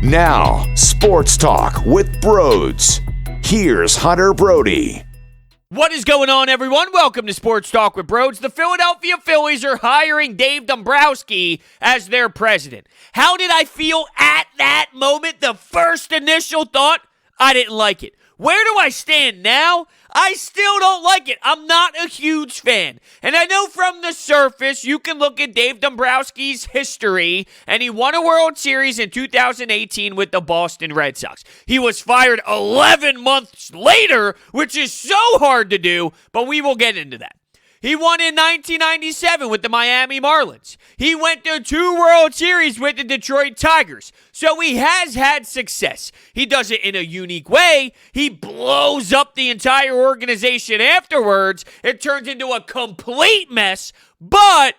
Now, Sports Talk with Brodes. Here's Hunter Brody. What is going on, everyone? Welcome to Sports Talk with Brodes. The Philadelphia Phillies are hiring Dave Dombrowski as their president. How did I feel at that moment? The first initial thought, I didn't like it. Where do I stand now? I still don't like it. I'm not a huge fan. And I know from the surface, you can look at Dave Dombrowski's history, and he won a World Series in 2018 with the Boston Red Sox. He was fired 11 months later, which is so hard to do, but we will get into that. He won in 1997 with the Miami Marlins. He went to 2 World Series with the Detroit Tigers. So he has had success. He does it in a unique way. He blows up the entire organization afterwards. It turns into a complete mess, but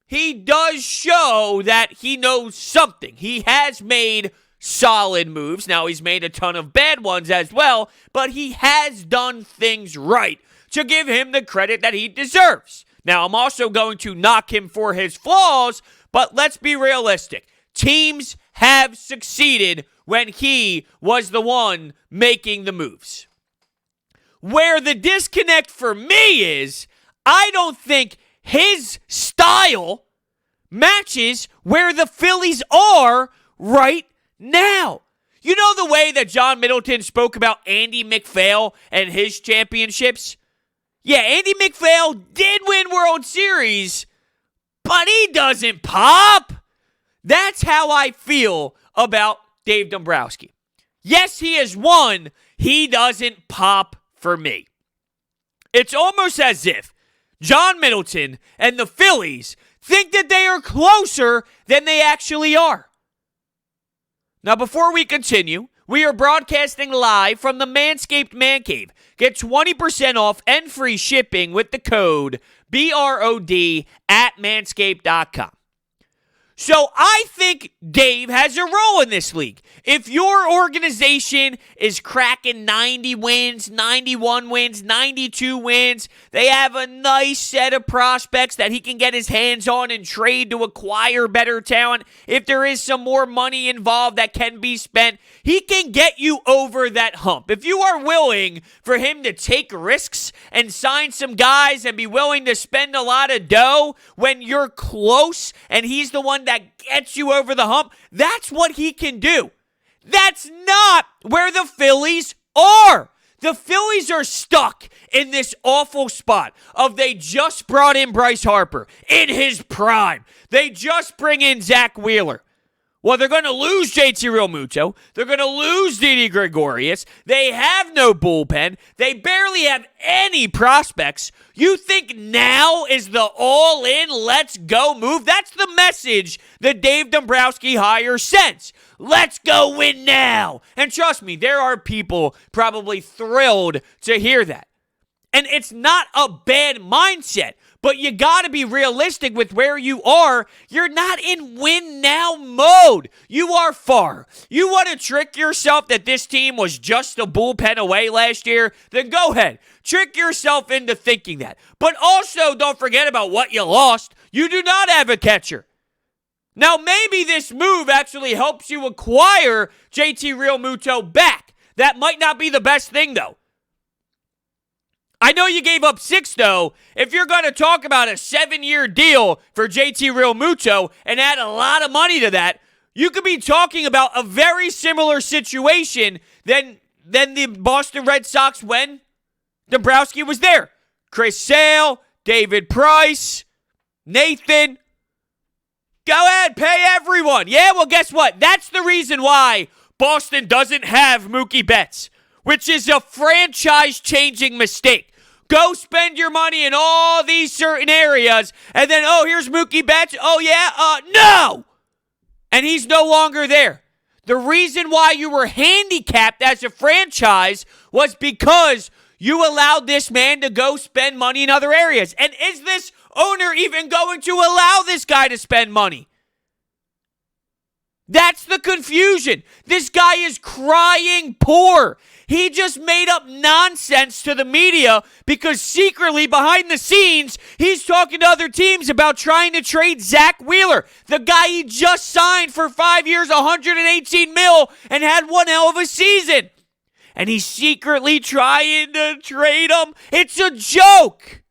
he does show that he knows something. He has made solid moves. Now, he's made a ton of bad ones as well, but he has done things right to give him the credit that he deserves. Now, I'm also going to knock him for his flaws, but let's be realistic. Teams have succeeded when he was the one making the moves. Where the disconnect for me is, I don't think his style matches where the Phillies are right now. You know the way that John Middleton spoke about Andy McPhail and his championships? Yeah, Andy McPhail did win World Series, but he doesn't pop. That's how I feel about Dave Dombrowski. Yes, he has won. He doesn't pop for me. It's almost as if John Middleton and the Phillies think that they are closer than they actually are. Now, before we continue, we are broadcasting live from the Manscaped Man Cave. Get 20% off and free shipping with the code BROD at manscaped.com. So I think Dave has a role in this league. If your organization is cracking 90 wins, 91 wins, 92 wins, they have a nice set of prospects that he can get his hands on and trade to acquire better talent. If there is some more money involved that can be spent, he can get you over that hump. If you are willing for him to take risks and sign some guys and be willing to spend a lot of dough when you're close and he's the one that gets you over the hump, that's what he can do. That's not where the Phillies are. The Phillies are stuck in this awful spot of they just brought in Bryce Harper in his prime. They just bring in Zach Wheeler. Well, they're going to lose JT Realmuto. They're going to lose Didi Gregorius. They have no bullpen. They barely have any prospects. You think now is the all-in, let's go move? That's the message the Dave Dombrowski hire sends. Let's go win now. And trust me, there are people probably thrilled to hear that. And it's not a bad mindset, but you got to be realistic with where you are. You're not in win-now mode. You are far. You want to trick yourself that this team was just a bullpen away last year? Then go ahead. Trick yourself into thinking that. But also, don't forget about what you lost. You do not have a catcher. Now, maybe this move actually helps you acquire JT Realmuto back. That might not be the best thing, though. I know you gave up 6, though. If you're going to talk about a 7-year deal for JT Realmuto and add a lot of money to that, you could be talking about a very similar situation than the Boston Red Sox when Dombrowski was there. Chris Sale, David Price, Nathan. Go ahead, pay everyone. Yeah, well, guess what? That's the reason why Boston doesn't have Mookie Betts, which is a franchise-changing mistake. Go spend your money in all these certain areas, and then, oh, here's Mookie Betts. Oh, yeah? No! And he's no longer there. The reason why you were handicapped as a franchise was because you allowed this man to go spend money in other areas. And is this owner even going to allow this guy to spend money? That's the confusion. This guy is crying poor. He just made up nonsense to the media because secretly behind the scenes, he's talking to other teams about trying to trade Zach Wheeler, the guy he just signed for 5 years, $118 million, and had one hell of a season. And he's secretly trying to trade him. It's a joke.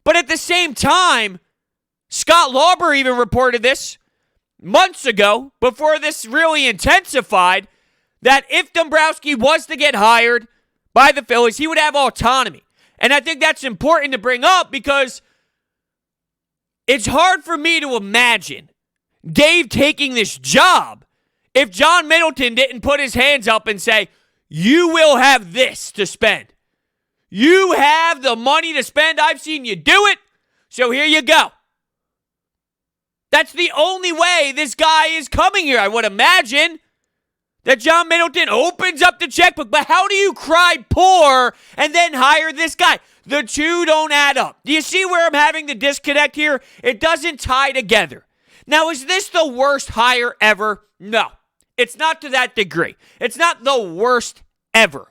But at the same time, Scott Lauber even reported this months ago, before this really intensified, that if Dombrowski was to get hired by the Phillies, he would have autonomy. And I think that's important to bring up because it's hard for me to imagine Dave taking this job if John Middleton didn't put his hands up and say, you will have this to spend. You have the money to spend. I've seen you do it. So here you go. That's the only way this guy is coming here. I would imagine that John Middleton opens up the checkbook. But how do you cry poor and then hire this guy? The two don't add up. Do you see where I'm having the disconnect here? It doesn't tie together. Now, is this the worst hire ever? No. It's not to that degree. It's not the worst ever.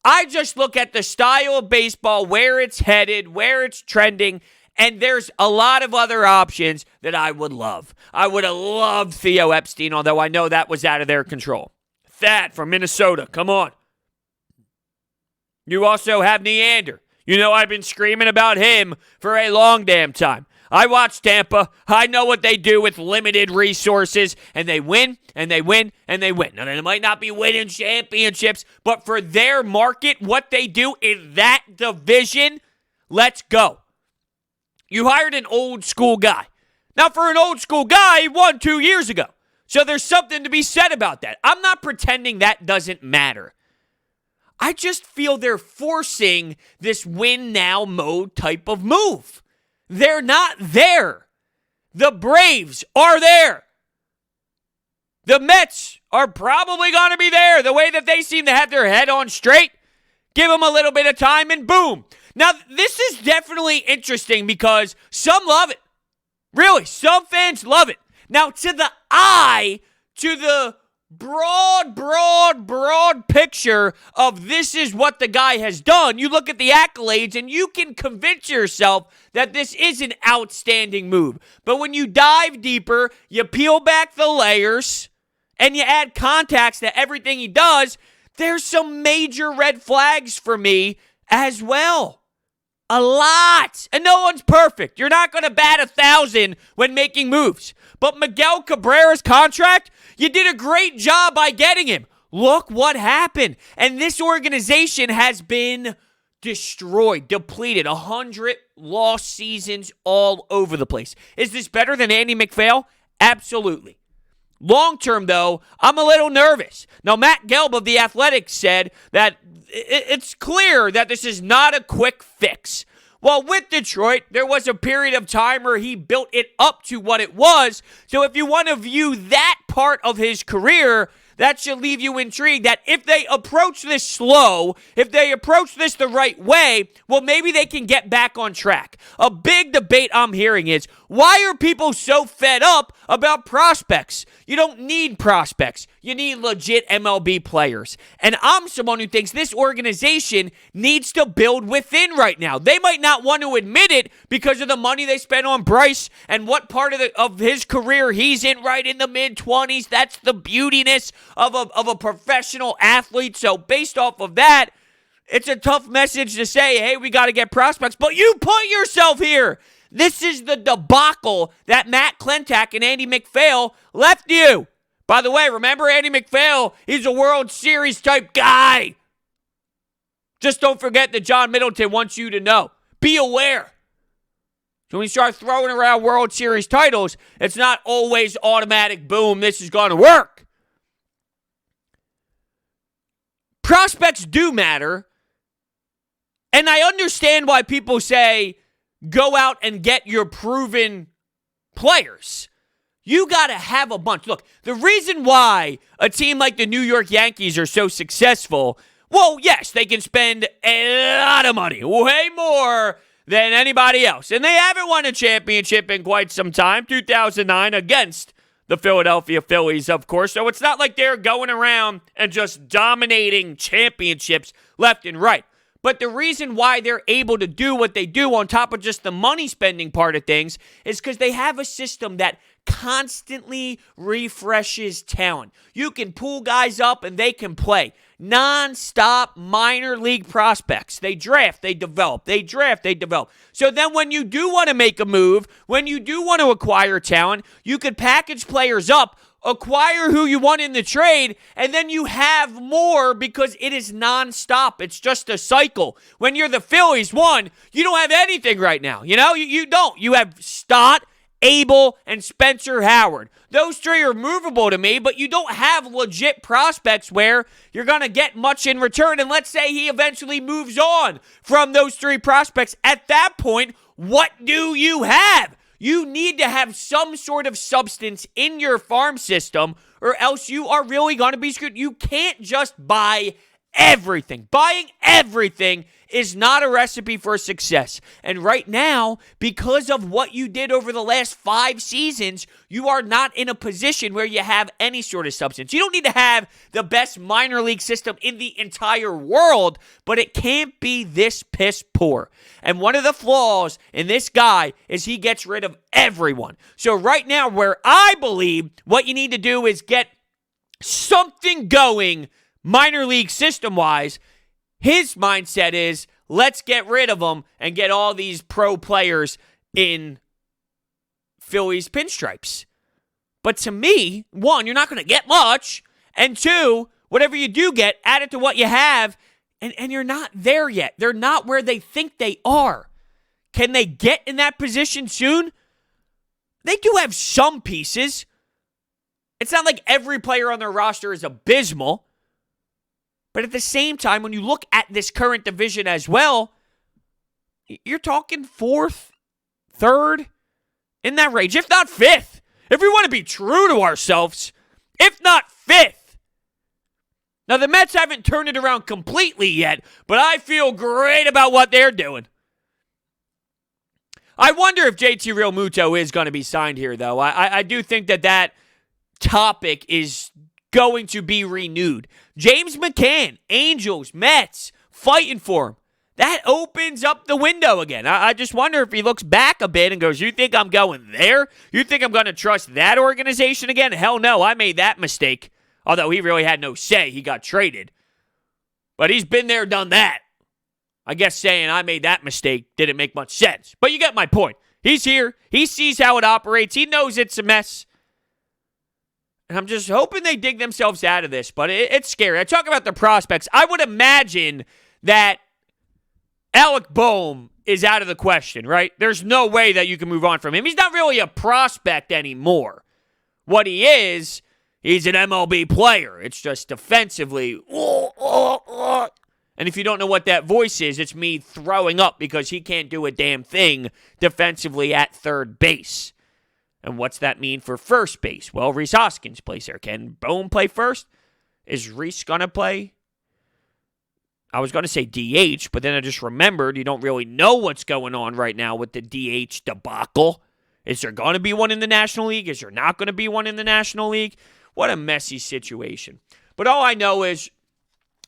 I just look at the style of baseball, where it's headed, where it's trending, and there's a lot of other options that I would love. I would have loved Theo Epstein, although I know that was out of their control. Thad from Minnesota, come on. You also have Neander. You know I've been screaming about him for a long damn time. I watch Tampa. I know what they do with limited resources, and they win, and they win, and they win. Now, they might not be winning championships, but for their market, what they do in that division, let's go. You hired an old school guy. Now, for an old school guy, he won 2 years ago. So there's something to be said about that. I'm not pretending that doesn't matter. I just feel they're forcing this win now mode type of move. They're not there. The Braves are there. The Mets are probably going to be there. The way that they seem to have their head on straight. Give them a little bit of time and boom. Now, this is definitely interesting because some love it. Really, some fans love it. Now, to the eye, to the broad picture of this is what the guy has done, you look at the accolades and you can convince yourself that this is an outstanding move. But when you dive deeper, you peel back the layers, and you add context to everything he does, there's some major red flags for me as well. A lot. And no one's perfect. You're not going to bat 1,000 when making moves. But Miguel Cabrera's contract, you did a great job by getting him. Look what happened. And this organization has been destroyed, depleted, 100 lost seasons all over the place. Is this better than Andy McPhail? Absolutely. Long term, though, I'm a little nervous. Now, Matt Gelb of The Athletic said that it's clear that this is not a quick fix. Well, with Detroit, there was a period of time where he built it up to what it was. So if you want to view that part of his career, that should leave you intrigued that if they approach this slow, if they approach this the right way, well, maybe they can get back on track. A big debate I'm hearing is, why are people so fed up about prospects? You don't need prospects. You need legit MLB players. And I'm someone who thinks this organization needs to build within right now. They might not want to admit it because of the money they spent on Bryce and what part of his career he's in right in the mid-20s. That's the beautiness of a professional athlete. So based off of that, it's a tough message to say, hey, we got to get prospects. But you put yourself here. This is the debacle that Matt Klentak and Andy McPhail left you. By the way, remember Andy McPhail? He's a World Series type guy. Just don't forget that John Middleton wants you to know. Be aware. So when you start throwing around World Series titles, it's not always automatic, boom, this is going to work. Prospects do matter. And I understand why people say, go out and get your proven players. You got to have a bunch. Look, the reason why a team like the New York Yankees are so successful, well, yes, they can spend a lot of money, way more than anybody else. And they haven't won a championship in quite some time, 2009 against the Philadelphia Phillies, of course. So it's not like they're going around and just dominating championships left and right. But the reason why they're able to do what they do on top of just the money spending part of things is because they have a system that constantly refreshes talent. You can pull guys up and they can play. Non-stop minor league prospects. They draft, they develop. They draft, they develop. So then when you do want to make a move, when you do want to acquire talent, you could package players up, acquire who you want in the trade, and then you have more because it is nonstop. It's just a cycle. When you're the Phillies, one, you don't have anything right now. You don't. You have Stott, Abel, and Spencer Howard. Those three are movable to me, but you don't have legit prospects where you're going to get much in return. And let's say he eventually moves on from those three prospects. At that point, what do you have? You need to have some sort of substance in your farm system, or else you are really going to be screwed. You can't just buy everything. Buying everything is not a recipe for success. And right now, because of what you did over the last 5 seasons, you are not in a position where you have any sort of substance. You don't need to have the best minor league system in the entire world, but it can't be this piss poor. And one of the flaws in this guy is he gets rid of everyone. So right now, where I believe what you need to do is get something going minor league system-wise, his mindset is, let's get rid of them and get all these pro players in Phillies pinstripes. But to me, one, you're not going to get much. And two, whatever you do get, add it to what you have. And you're not there yet. They're not where they think they are. Can they get in that position soon? They do have some pieces. It's not like every player on their roster is abysmal. But at the same time, when you look at this current division as well, you're talking 4th, 3rd, in that range, if not 5th. If we want to be true to ourselves, if not 5th. Now, the Mets haven't turned it around completely yet, but I feel great about what they're doing. I wonder if JT Realmuto is going to be signed here, though. I do think that topic is going to be renewed. James McCann, Angels, Mets, fighting for him. That opens up the window again. I just wonder if he looks back a bit and goes, you think I'm going there? You think I'm going to trust that organization again? Hell no, I made that mistake. Although he really had no say. He got traded. But he's been there, done that. I guess saying I made that mistake didn't make much sense. But you get my point. He's here. He sees how it operates. He knows it's a mess. And I'm just hoping they dig themselves out of this, but it's scary. I talk about the prospects. I would imagine that Alec Boehm is out of the question, right? There's no way that you can move on from him. He's not really a prospect anymore. What he is, he's an MLB player. It's just defensively. And if you don't know what that voice is, it's me throwing up because he can't do a damn thing defensively at third base. And what's that mean for first base? Well, Rhys Hoskins plays there. Can Boehm play first? Is Rhys going to play? I was going to say DH, but then I just remembered you don't really know what's going on right now with the DH debacle. Is there going to be one in the National League? Is there not going to be one in the National League? What a messy situation. But all I know is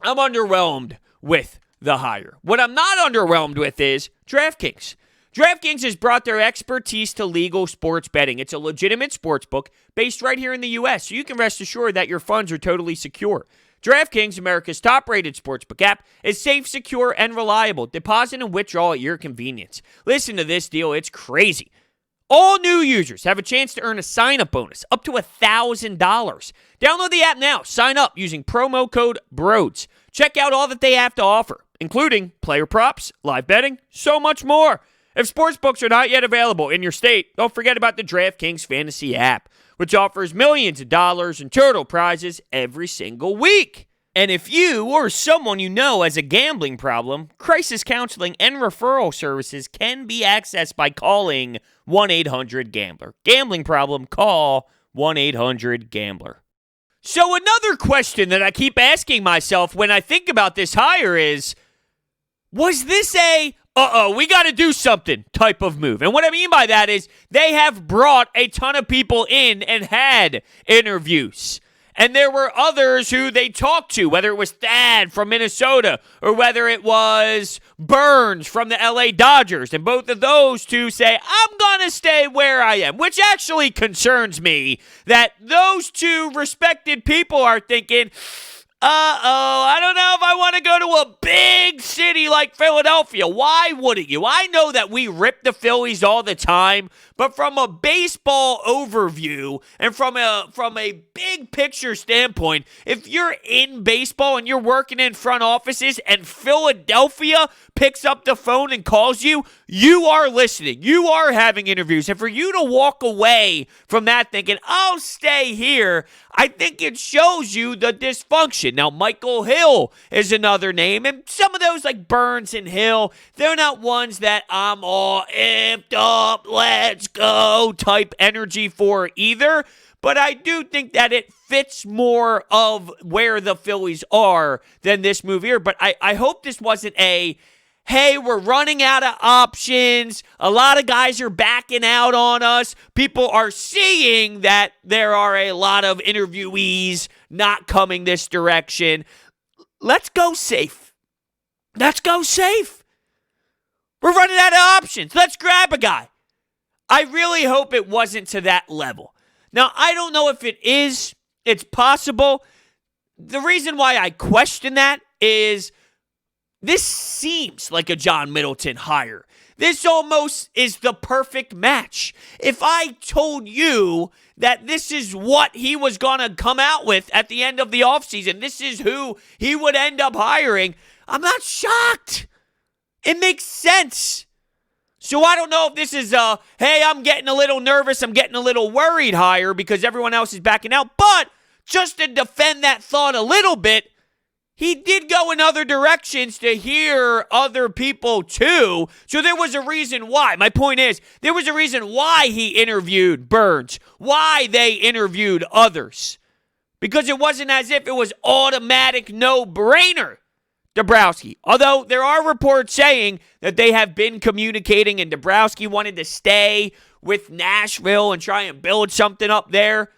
I'm underwhelmed with the hire. What I'm not underwhelmed with is DraftKings. DraftKings has brought their expertise to legal sports betting. It's a legitimate sports book based right here in the U.S., so you can rest assured that your funds are totally secure. DraftKings, America's top-rated sportsbook app, is safe, secure, and reliable. Deposit and withdraw at your convenience. Listen to this deal. It's crazy. All new users have a chance to earn a sign-up bonus up to $1,000. Download the app now. Sign up using promo code BRODES. Check out all that they have to offer, including player props, live betting, so much more. If sportsbooks are not yet available in your state, don't forget about the DraftKings Fantasy app, which offers millions of dollars in total prizes every single week. And if you or someone you know has a gambling problem, crisis counseling and referral services can be accessed by calling 1-800-GAMBLER. Gambling problem, call 1-800-GAMBLER. So another question that I keep asking myself when I think about this hire is, was this a we got to do something type of move. And what I mean by that is they have brought a ton of people in and had interviews. And there were others who they talked to, whether it was Thad from Minnesota or whether it was Burns from the LA Dodgers. And both of those two say, I'm going to stay where I am, which actually concerns me that those two respected people are thinking, I don't know if I want to go to a big city like Philadelphia. Why wouldn't you? I know that we rip the Phillies all the time, but from a baseball overview and from a big picture standpoint, if you're in baseball and you're working in front offices and Philadelphia picks up the phone and calls you, you are listening. You are having interviews. And for you to walk away from that thinking, I'll stay here, I think it shows you the dysfunction. Now, Michael Hill is another name, and some of those like Burns and Hill, they're not ones that I'm all amped up, let's go type energy for either. But I do think that it fits more of where the Phillies are than this move here. But I hope this wasn't a, hey, we're running out of options. A lot of guys are backing out on us. People are seeing that there are a lot of interviewees not coming this direction. Let's go safe. Let's go safe. We're running out of options. Let's grab a guy. I really hope it wasn't to that level. Now, I don't know if it is. It's possible. The reason why I question that is this seems like a John Middleton hire. This almost is the perfect match. If I told you that this is what he was going to come out with at the end of the offseason, this is who he would end up hiring, I'm not shocked. It makes sense. So I don't know if this is hey, I'm getting a little nervous, I'm getting a little worried hire because everyone else is backing out. But just to defend that thought a little bit, he did go in other directions to hear other people too. So there was a reason why. My point is, there was a reason why he interviewed Burns, why they interviewed others. Because it wasn't as if it was automatic no-brainer, Dombrowski. Although there are reports saying that they have been communicating and Dombrowski wanted to stay with Nashville and try and build something up there.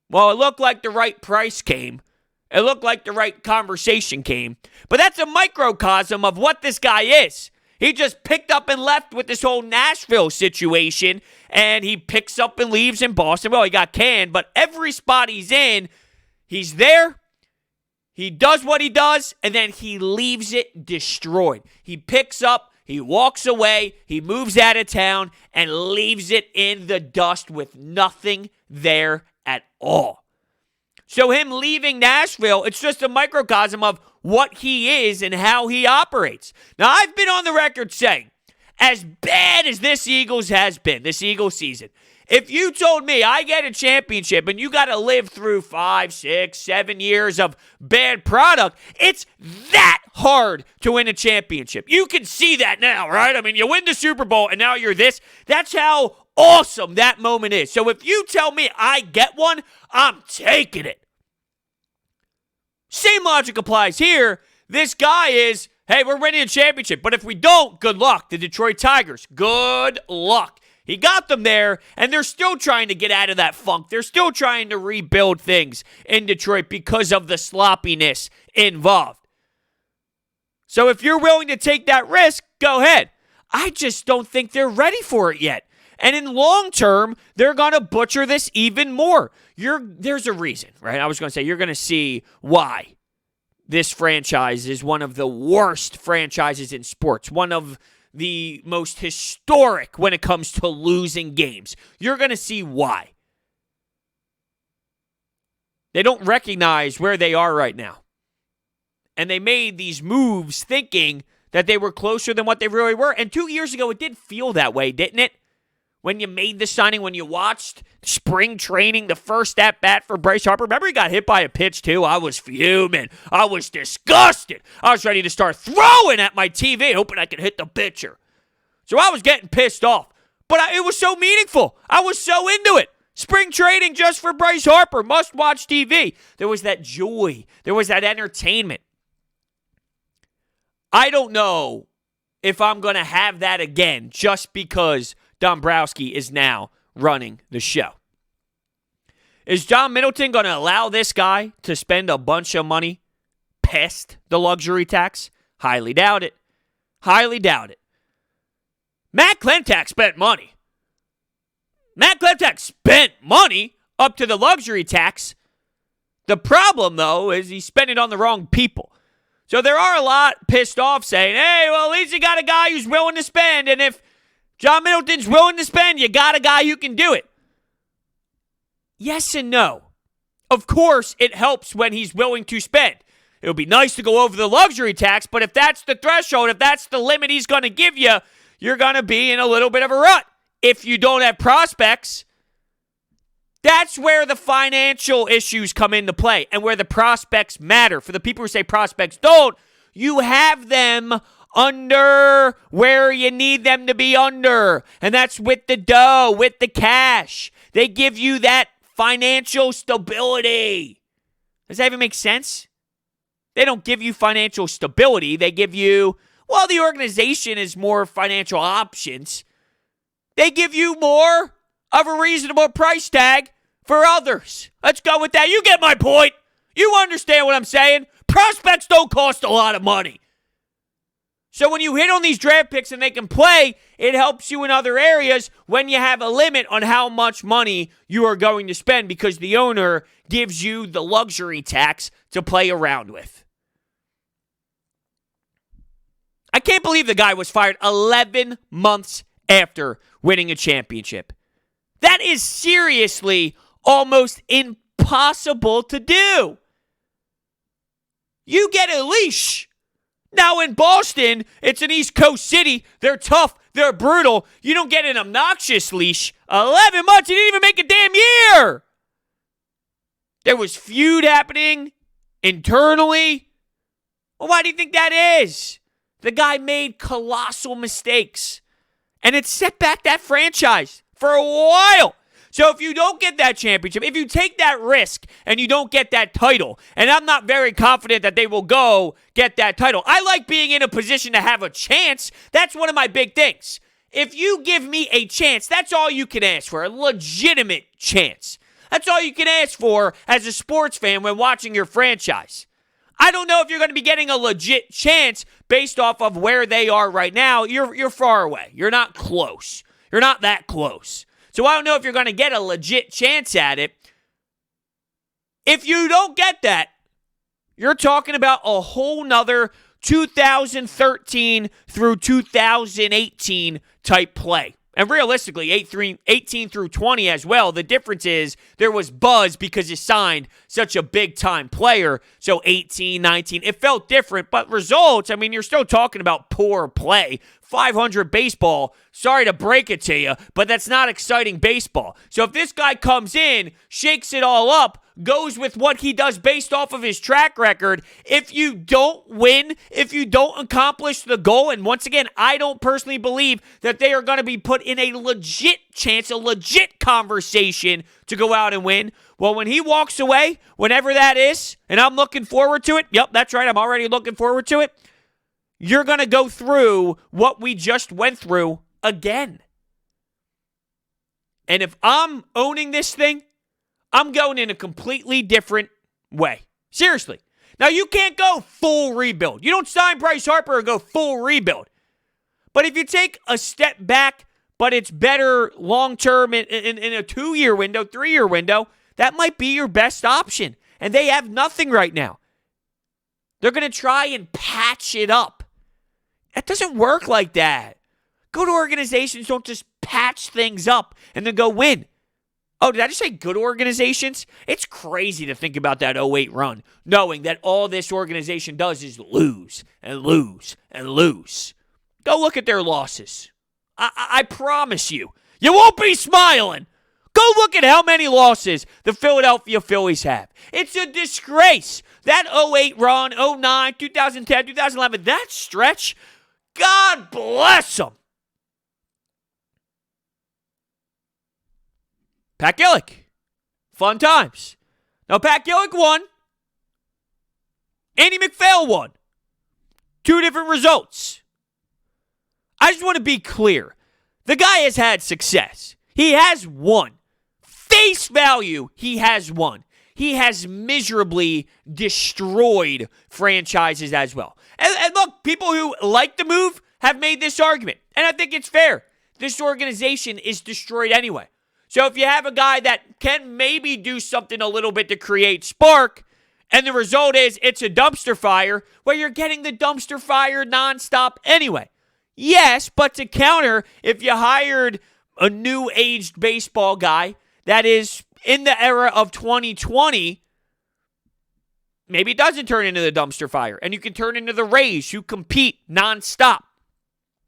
Well, it looked like the right price came. It looked like the right conversation came. But that's a microcosm of what this guy is. He just picked up and left with this whole Nashville situation, and he picks up and leaves in Boston. Well, he got canned, but every spot he's in, he's there, he does what he does, and then he leaves it destroyed. He picks up, he walks away, he moves out of town, and leaves it in the dust with nothing there at all. So him leaving Nashville, it's just a microcosm of what he is and how he operates. Now, I've been on the record saying, as bad as this Eagles has been, this Eagles season, if you told me I get a championship and you got to live through 5, 6, 7 years of bad product, it's that hard to win a championship. You can see that now, right? I mean, you win the Super Bowl and now you're this. That's how awesome that moment is. So if you tell me I get one, I'm taking it. Same logic applies here. This guy is, hey, we're winning a championship, but if we don't, good luck. The Detroit Tigers, good luck. He got them there, and they're still trying to get out of that funk. They're still trying to rebuild things in Detroit because of the sloppiness involved. So if you're willing to take that risk, go ahead. I just don't think they're ready for it yet. And in long term, they're going to butcher this even more. There's a reason, right? I was going to say, you're going to see why this franchise is one of the worst franchises in sports, one of the most historic when it comes to losing games. You're going to see why. They don't recognize where they are right now. And they made these moves thinking that they were closer than what they really were. And 2 years ago, it did feel that way, didn't it? When you made the signing, when you watched spring training, the first at-bat for Bryce Harper. Remember he got hit by a pitch, too? I was fuming. I was disgusted. I was ready to start throwing at my TV, hoping I could hit the pitcher. So I was getting pissed off. But it was so meaningful. I was so into it. Spring training just for Bryce Harper. Must-watch TV. There was that joy. There was that entertainment. I don't know if I'm going to have that again just because Dombrowski is now running the show. Is John Middleton going to allow this guy to spend a bunch of money past the luxury tax? Highly doubt it. Highly doubt it. Matt Klentak spent money. Matt Klentak spent money up to the luxury tax. The problem, though, is he spent it on the wrong people. So there are a lot pissed off saying, hey, well, at least you got a guy who's willing to spend. And if John Middleton's willing to spend, you got a guy who can do it. Yes and no. Of course, it helps when he's willing to spend. It would be nice to go over the luxury tax, but if that's the threshold, if that's the limit he's going to give you, you're going to be in a little bit of a rut. If you don't have prospects, that's where the financial issues come into play and where the prospects matter. For the people who say prospects don't, you have them under where you need them to be under. And that's with the dough, with the cash. They give you that financial stability. Does that even make sense? They don't give you financial stability. They give you, well, the organization is more financial options. They give you more of a reasonable price tag for others. Let's go with that. You get my point. You understand what I'm saying? Prospects don't cost a lot of money. So when you hit on these draft picks and they can play, it helps you in other areas when you have a limit on how much money you are going to spend because the owner gives you the luxury tax to play around with. I can't believe the guy was fired 11 months after winning a championship. That is seriously almost impossible to do. You get a leash. Now in Boston, it's an East Coast city. They're tough. They're brutal. You don't get an obnoxious leash. 11 months, you didn't even make a damn year. There was feud happening internally. Well, why do you think that is? The guy made colossal mistakes. And it set back that franchise for a while. So if you don't get that championship, if you take that risk and you don't get that title, and I'm not very confident that they will go get that title. I like being in a position to have a chance. That's one of my big things. If you give me a chance, that's all you can ask for, a legitimate chance. That's all you can ask for as a sports fan when watching your franchise. I don't know if you're going to be getting a legit chance based off of where they are right now. You're far away. You're not close. You're not that close. So I don't know if you're going to get a legit chance at it. If you don't get that, you're talking about a whole nother 2013 through 2018 type play. And realistically, 18 through 20 as well. The difference is there was buzz because you signed such a big-time player. So 18, 19, it felt different. But results, I mean, you're still talking about poor play. 500 baseball, sorry to break it to you, but that's not exciting baseball. So if this guy comes in, shakes it all up, goes with what he does based off of his track record, if you don't win, if you don't accomplish the goal, and once again, I don't personally believe that they are going to be put in a legit chance, a legit conversation to go out and win. Well, when he walks away, whenever that is, and I'm looking forward to it, yep, that's right, I'm already looking forward to it, you're going to go through what we just went through again. And if I'm owning this thing, I'm going in a completely different way. Seriously. Now, you can't go full rebuild. You don't sign Bryce Harper and go full rebuild. But if you take a step back, but it's better long-term in a 2-year window, 3-year window, that might be your best option. And they have nothing right now. They're going to try and patch it up. That doesn't work like that. Good organizations don't just patch things up and then go win. Oh, did I just say good organizations? It's crazy to think about that 08 run, knowing that all this organization does is lose and lose and lose. Go look at their losses. I promise you, you won't be smiling. Go look at how many losses the Philadelphia Phillies have. It's a disgrace. That 08 run, 09, 2010, 2011, that stretch, God bless them. Pat Gillick. Fun times. Now, Pat Gillick won. Andy McPhail won. 2 different results. I just want to be clear. The guy has had success. He has won. Face value, he has won. He has miserably destroyed franchises as well. And look, people who like the move have made this argument. And I think it's fair. This organization is destroyed anyway. So if you have a guy that can maybe do something a little bit to create spark, and the result is it's a dumpster fire, well, you're getting the dumpster fire nonstop anyway. Yes, but to counter, if you hired a new aged baseball guy that is in the era of 2020, maybe it doesn't turn into the dumpster fire, and you can turn into the Rays who compete nonstop.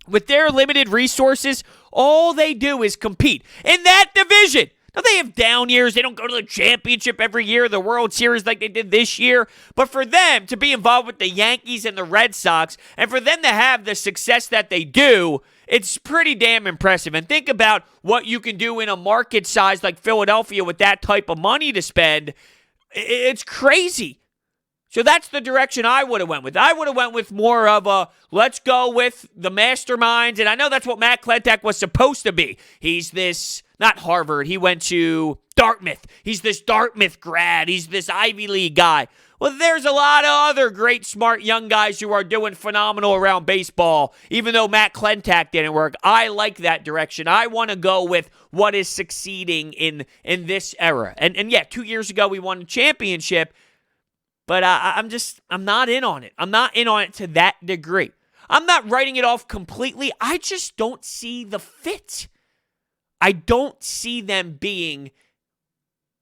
With their limited resources, all they do is compete in that division. Now, they have down years. They don't go to the championship every year, the World Series like they did this year. But for them to be involved with the Yankees and the Red Sox, and for them to have the success that they do, it's pretty damn impressive. And think about what you can do in a market size like Philadelphia with that type of money to spend. It's crazy. So that's the direction I would have went with. I would have went with more of a, let's go with the masterminds. And I know that's what Matt Klentak was supposed to be. He's this, not Harvard, he went to Dartmouth. He's this Dartmouth grad. He's this Ivy League guy. Well, there's a lot of other great, smart young guys who are doing phenomenal around baseball, even though Matt Klentak didn't work. I like that direction. I want to go with what is succeeding in this era. And yeah, 2 years ago we won a championship. But I'm not in on it. I'm not in on it to that degree. I'm not writing it off completely. I just don't see the fit. I don't see them being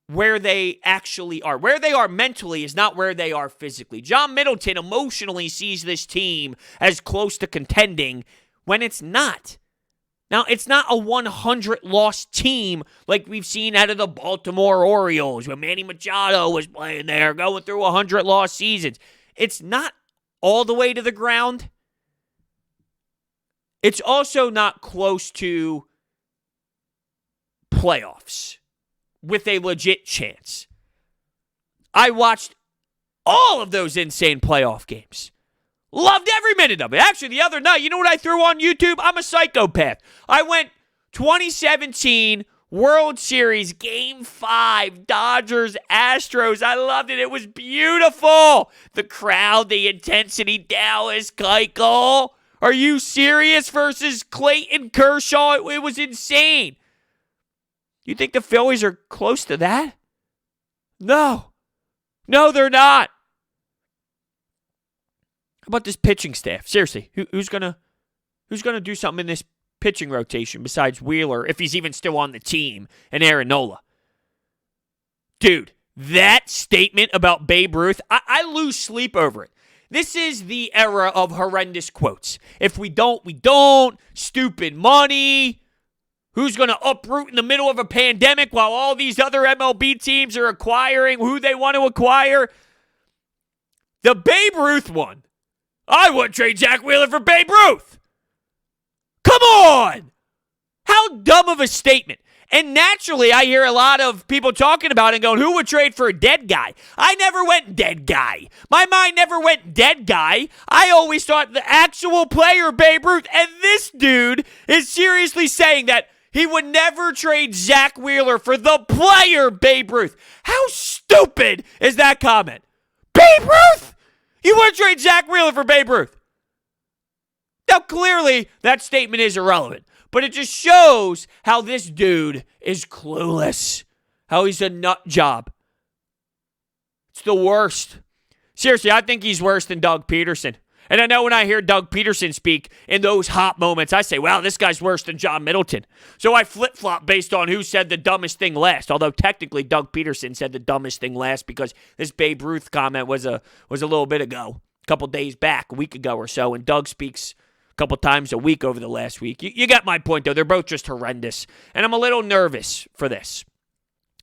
where they actually are. Where they are mentally is not where they are physically. John Middleton emotionally sees this team as close to contending when it's not. Now, it's not a 100-loss team like we've seen out of the Baltimore Orioles when Manny Machado was playing there, going through 100-loss seasons. It's not all the way to the ground. It's also not close to playoffs with a legit chance. I watched all of those insane playoff games. Loved every minute of it. Actually, the other night, you know what I threw on YouTube? I'm a psychopath. I went 2017 World Series Game 5, Dodgers-Astros. I loved it. It was beautiful. The crowd, the intensity, Dallas Keuchel. Are you serious? Versus Clayton Kershaw. It was insane. You think the Phillies are close to that? No. No, they're not. How about this pitching staff? Seriously, who's gonna do something in this pitching rotation besides Wheeler, if he's even still on the team, and Aaron Nola? Dude, that statement about Babe Ruth, I lose sleep over it. This is the era of horrendous quotes. If we don't, we don't. Stupid money. Who's going to uproot in the middle of a pandemic while all these other MLB teams are acquiring who they want to acquire? The Babe Ruth one. I wouldn't trade Zach Wheeler for Babe Ruth. Come on! How dumb of a statement. And naturally, I hear a lot of people talking about it and going, who would trade for a dead guy? I never went dead guy. My mind never went dead guy. I always thought the actual player Babe Ruth. And this dude is seriously saying that he would never trade Zach Wheeler for the player Babe Ruth. How stupid is that comment? Babe Ruth? You want to trade Zach Wheeler for Babe Ruth? Now, clearly, that statement is irrelevant. But it just shows how this dude is clueless. How he's a nut job. It's the worst. Seriously, I think he's worse than Doug Peterson. And I know when I hear Doug Peterson speak in those hot moments, I say, wow, this guy's worse than John Middleton. So I flip-flop based on who said the dumbest thing last. Although technically Doug Peterson said the dumbest thing last because this Babe Ruth comment was a little bit ago, a couple days back, a week ago or so. And Doug speaks a couple times a week over the last week. You got my point, though. They're both just horrendous. And I'm a little nervous for this.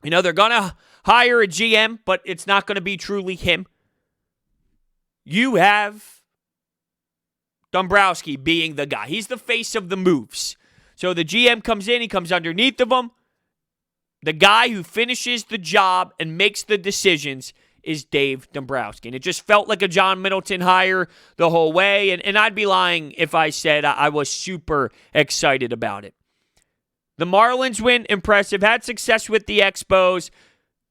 You know, they're going to hire a GM, but it's not going to be truly him. You have Dombrowski being the guy. He's the face of the moves. So the GM comes in, he comes underneath of him. The guy who finishes the job and makes the decisions is Dave Dombrowski. And it just felt like a John Middleton hire the whole way. And I'd be lying if I said I was super excited about it. The Marlins win, impressive. Had success with the Expos.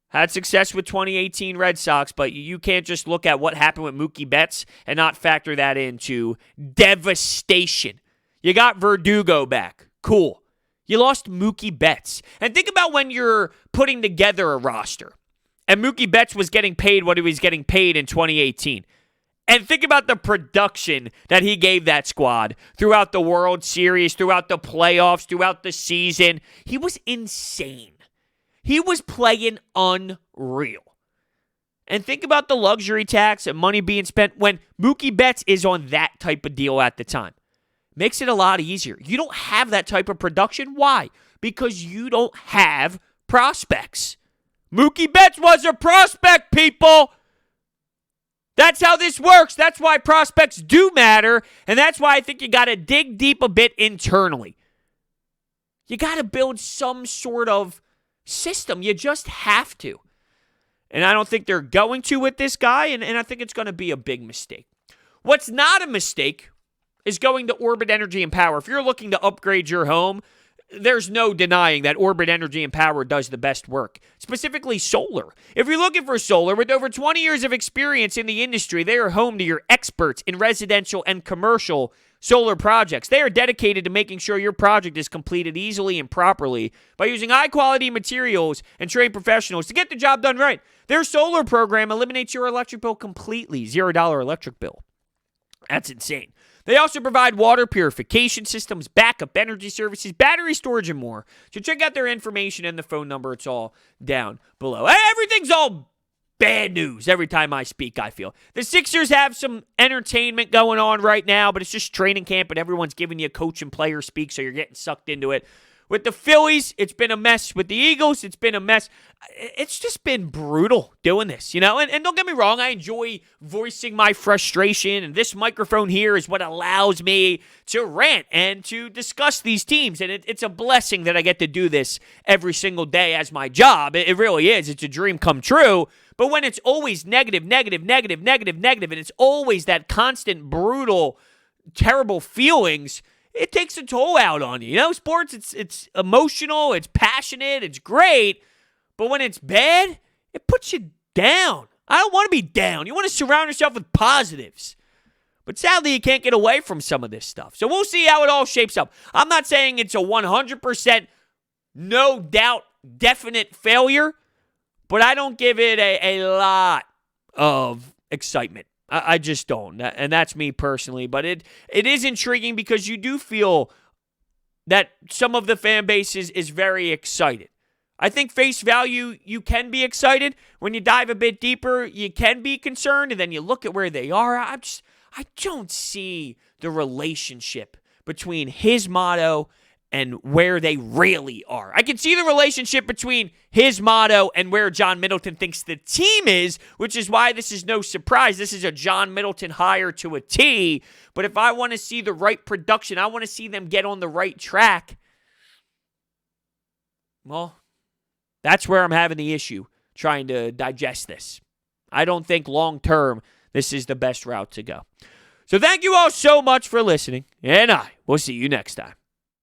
Had success with 2018 Red Sox, but you can't just look at what happened with Mookie Betts and not factor that into devastation. You got Verdugo back. Cool. You lost Mookie Betts. And think about when you're putting together a roster and Mookie Betts was getting paid what he was getting paid in 2018. And think about the production that he gave that squad throughout the World Series, throughout the playoffs, throughout the season. He was insane. He was playing unreal. And think about the luxury tax and money being spent when Mookie Betts is on that type of deal at the time. Makes it a lot easier. You don't have that type of production. Why? Because you don't have prospects. Mookie Betts was a prospect, people. That's how this works. That's why prospects do matter. And that's why I think you got to dig deep a bit internally. You got to build some sort of system. You just have to. And I don't think they're going to with this guy, and I think it's going to be a big mistake. What's not a mistake is going to Orbit Energy and Power. If you're looking to upgrade your home, there's no denying that Orbit Energy and Power does the best work, specifically solar. If you're looking for solar, with over 20 years of experience in the industry, they are home to your experts in residential and commercial solar projects. They are dedicated to making sure your project is completed easily and properly by using high-quality materials and trained professionals to get the job done right. Their solar program eliminates your electric bill completely. $0 electric bill. That's insane. They also provide water purification systems, backup energy services, battery storage, and more. So check out their information and the phone number. It's all down below. Everything's all bad news every time I speak, I feel. The Sixers have some entertainment going on right now, but it's just training camp and everyone's giving you a coach and player speak, so you're getting sucked into it. With the Phillies, it's been a mess. With the Eagles, it's been a mess. It's just been brutal doing this, you know? And don't get me wrong, I enjoy voicing my frustration, and this microphone here is what allows me to rant and to discuss these teams, and it's a blessing that I get to do this every single day as my job. It really is. It's a dream come true. But when it's always negative, and it's always that constant, brutal, terrible feelings, it takes a toll out on you. You know, sports, it's emotional, it's passionate, it's great, but when it's bad, it puts you down. I don't want to be down. You want to surround yourself with positives. But sadly, you can't get away from some of this stuff. So we'll see how it all shapes up. I'm not saying it's a 100% no doubt definite failure, but I don't give it a lot of excitement. I just don't, and that's me personally. But it is intriguing because you do feel that some of the fan base is very excited. I think face value, you can be excited. When you dive a bit deeper, you can be concerned, and then you look at where they are. I don't see the relationship between his motto and where they really are. I can see the relationship between his motto and where John Middleton thinks the team is, which is why this is no surprise. This is a John Middleton hire to a T. But if I want to see the right production, I want to see them get on the right track, well, that's where I'm having the issue trying to digest this. I don't think long-term this is the best route to go. So thank you all so much for listening, and I will see you next time.